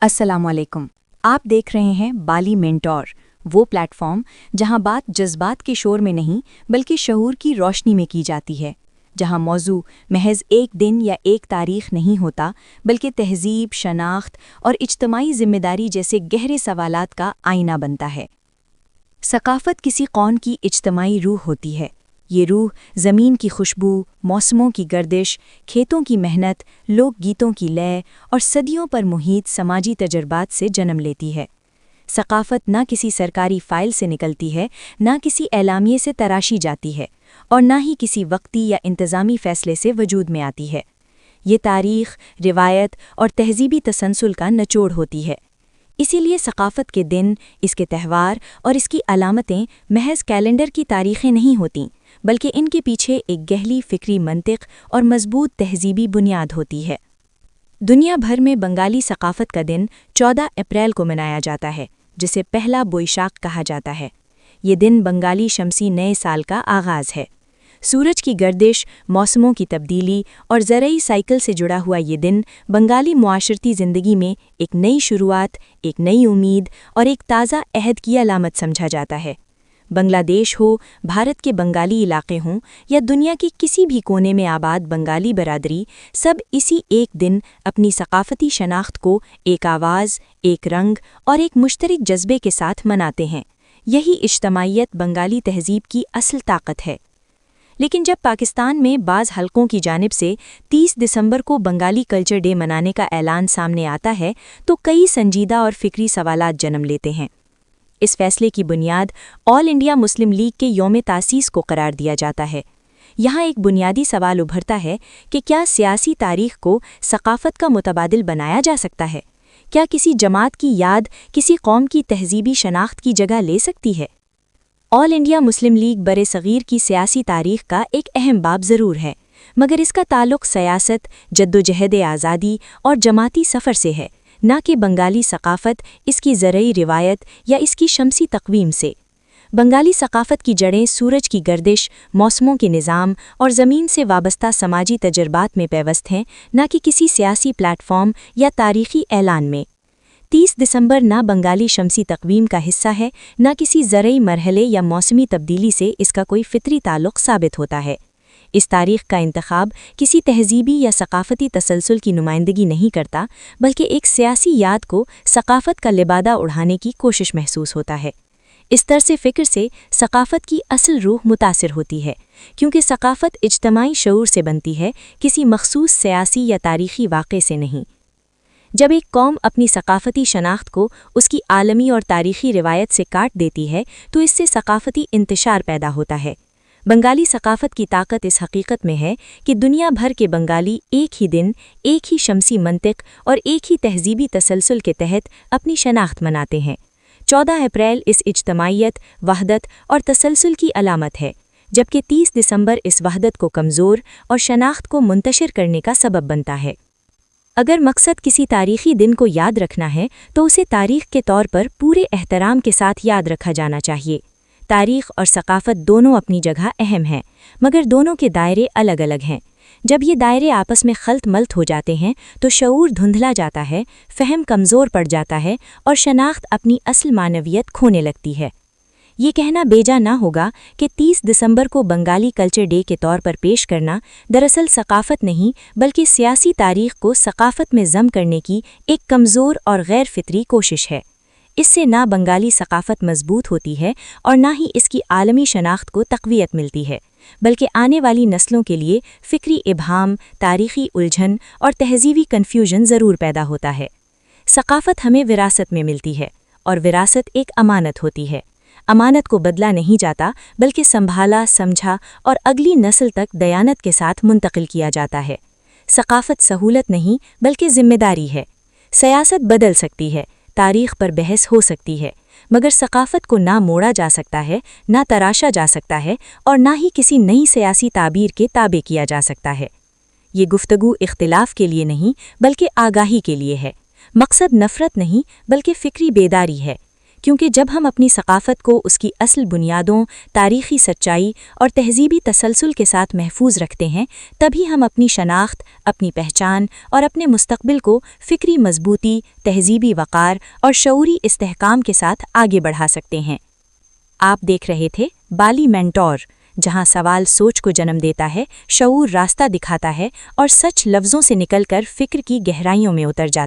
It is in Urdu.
السلام علیکم۔ آپ دیکھ رہے ہیں بالی مینٹور، وہ پلیٹ فارم جہاں بات جذبات کے شور میں نہیں بلکہ شعور کی روشنی میں کی جاتی ہے، جہاں موضوع محض ایک دن یا ایک تاریخ نہیں ہوتا بلکہ تہذیب، شناخت اور اجتماعی ذمہ داری جیسے گہرے سوالات کا آئینہ بنتا ہے۔ ثقافت کسی قوم کی اجتماعی روح ہوتی ہے۔ یہ روح زمین کی خوشبو، موسموں کی گردش، کھیتوں کی محنت، لوک گیتوں کی لے اور صدیوں پر محیط سماجی تجربات سے جنم لیتی ہے۔ ثقافت نہ کسی سرکاری فائل سے نکلتی ہے، نہ کسی اعلامیے سے تراشی جاتی ہے، اور نہ ہی کسی وقتی یا انتظامی فیصلے سے وجود میں آتی ہے۔ یہ تاریخ، روایت اور تہذیبی تسلسل کا نچوڑ ہوتی ہے۔ اسی لیے ثقافت کے دن، اس کے تہوار اور اس کی علامتیں محض کیلنڈر کی تاریخیں نہیں ہوتیں، بلکہ ان کے پیچھے ایک گہری فکری منطق اور مضبوط تہذیبی بنیاد ہوتی ہے۔ دنیا بھر میں بنگالی ثقافت کا دن 14 اپریل کو منایا جاتا ہے، جسے پہلا بوئیشاکھ کہا جاتا ہے۔ یہ دن بنگالی شمسی نئے سال کا آغاز ہے۔ سورج کی گردش، موسموں کی تبدیلی اور زرعی سائیکل سے جڑا ہوا یہ دن بنگالی معاشرتی زندگی میں ایک نئی شروعات، ایک نئی امید اور ایک تازہ عہد کی علامت سمجھا جاتا ہے۔ بنگلہ دیش ہو، بھارت کے بنگالی علاقے ہوں یا دنیا کے کسی بھی کونے میں آباد بنگالی برادری، سب اسی ایک دن اپنی ثقافتی شناخت کو ایک آواز، ایک رنگ اور ایک مشترک جذبے کے ساتھ مناتے ہیں۔ یہی اجتماعیت بنگالی تہذیب کی اصل طاقت ہے۔ لیکن جب پاکستان میں بعض حلقوں کی جانب سے 30 دسمبر کو بنگالی کلچر ڈے منانے کا اعلان سامنے آتا ہے تو کئی سنجیدہ اور فکری سوالات جنم لیتے ہیں۔ اس فیصلے کی بنیاد آل انڈیا مسلم لیگ کے یوم تاسیس کو قرار دیا جاتا ہے۔ یہاں ایک بنیادی سوال ابھرتا ہے کہ کیا سیاسی تاریخ کو ثقافت کا متبادل بنایا جا سکتا ہے؟ کیا کسی جماعت کی یاد کسی قوم کی تہذیبی شناخت کی جگہ لے سکتی ہے؟ آل انڈیا مسلم لیگ برصغیر کی سیاسی تاریخ کا ایک اہم باب ضرور ہے، مگر اس کا تعلق سیاست، جدوجہد آزادی اور جماعتی سفر سے ہے، نہ کہ بنگالی ثقافت، اس کی زرعی روایت یا اس کی شمسی تقویم سے۔ بنگالی ثقافت کی جڑیں سورج کی گردش، موسموں کے نظام اور زمین سے وابستہ سماجی تجربات میں پیوست ہیں، نہ کہ کسی سیاسی پلیٹ فارم یا تاریخی اعلان میں۔ 30 دسمبر نہ بنگالی شمسی تقویم کا حصہ ہے، نہ کسی زرعی مرحلے یا موسمی تبدیلی سے اس کا کوئی فطری تعلق ثابت ہوتا ہے۔ اس تاریخ کا انتخاب کسی تہذیبی یا ثقافتی تسلسل کی نمائندگی نہیں کرتا، بلکہ ایک سیاسی یاد کو ثقافت کا لبادہ اڑھانے کی کوشش محسوس ہوتا ہے۔ اس طرز فکر سے ثقافت کی اصل روح متاثر ہوتی ہے، کیونکہ ثقافت اجتماعی شعور سے بنتی ہے، کسی مخصوص سیاسی یا تاریخی واقعے سے نہیں۔ جب ایک قوم اپنی ثقافتی شناخت کو اس کی عالمی اور تاریخی روایت سے کاٹ دیتی ہے تو اس سے ثقافتی انتشار پیدا ہوتا ہے۔ بنگالی ثقافت کی طاقت اس حقیقت میں ہے کہ دنیا بھر کے بنگالی ایک ہی دن، ایک ہی شمسی منطق اور ایک ہی تہذیبی تسلسل کے تحت اپنی شناخت مناتے ہیں۔ 14 اپریل اس اجتماعیت، وحدت اور تسلسل کی علامت ہے، جبکہ 30 دسمبر اس وحدت کو کمزور اور شناخت کو منتشر کرنے کا سبب بنتا ہے۔ اگر مقصد کسی تاریخی دن کو یاد رکھنا ہے تو اسے تاریخ کے طور پر پورے احترام کے ساتھ یاد رکھا جانا چاہیے۔ تاریخ اور ثقافت دونوں اپنی جگہ اہم ہیں، مگر دونوں کے دائرے الگ الگ ہیں۔ جب یہ دائرے آپس میں خلط ملط ہو جاتے ہیں تو شعور دھندلا جاتا ہے، فہم کمزور پڑ جاتا ہے اور شناخت اپنی اصل معنویت کھونے لگتی ہے۔ یہ کہنا بیجا نہ ہوگا کہ 30 دسمبر کو بنگالی کلچر ڈے کے طور پر پیش کرنا دراصل ثقافت نہیں بلکہ سیاسی تاریخ کو ثقافت میں ضم کرنے کی ایک کمزور اور غیر فطری کوشش ہے۔ اس سے نہ بنگالی ثقافت مضبوط ہوتی ہے اور نہ ہی اس کی عالمی شناخت کو تقویت ملتی ہے، بلکہ آنے والی نسلوں کے لیے فکری ابہام، تاریخی الجھن اور تہذیبی کنفیوژن ضرور پیدا ہوتا ہے۔ ثقافت ہمیں وراثت میں ملتی ہے، اور وراثت ایک امانت ہوتی ہے۔ امانت کو بدلا نہیں جاتا بلکہ سنبھالا، سمجھا اور اگلی نسل تک دیانت کے ساتھ منتقل کیا جاتا ہے۔ ثقافت سہولت نہیں بلکہ ذمہ داری ہے۔ سیاست بدل سکتی ہے، تاریخ پر بحث ہو سکتی ہے، مگر ثقافت کو نہ موڑا جا سکتا ہے، نہ تراشا جا سکتا ہے اور نہ ہی کسی نئی سیاسی تعبیر کے تابع کیا جا سکتا ہے۔ یہ گفتگو اختلاف کے لیے نہیں بلکہ آگاہی کے لیے ہے۔ مقصد نفرت نہیں بلکہ فکری بیداری ہے۔ کیونکہ جب ہم اپنی ثقافت کو اس کی اصل بنیادوں، تاریخی سچائی اور تہذیبی تسلسل کے ساتھ محفوظ رکھتے ہیں، تبھی ہم اپنی شناخت، اپنی پہچان اور اپنے مستقبل کو فکری مضبوطی، تہذیبی وقار اور شعوری استحکام کے ساتھ آگے بڑھا سکتے ہیں۔ آپ دیکھ رہے تھے بالی مینٹور، جہاں سوال سوچ کو جنم دیتا ہے، شعور راستہ دکھاتا ہے اور سچ لفظوں سے نکل کر فکر کی گہرائیوں میں اتر جاتا ہے۔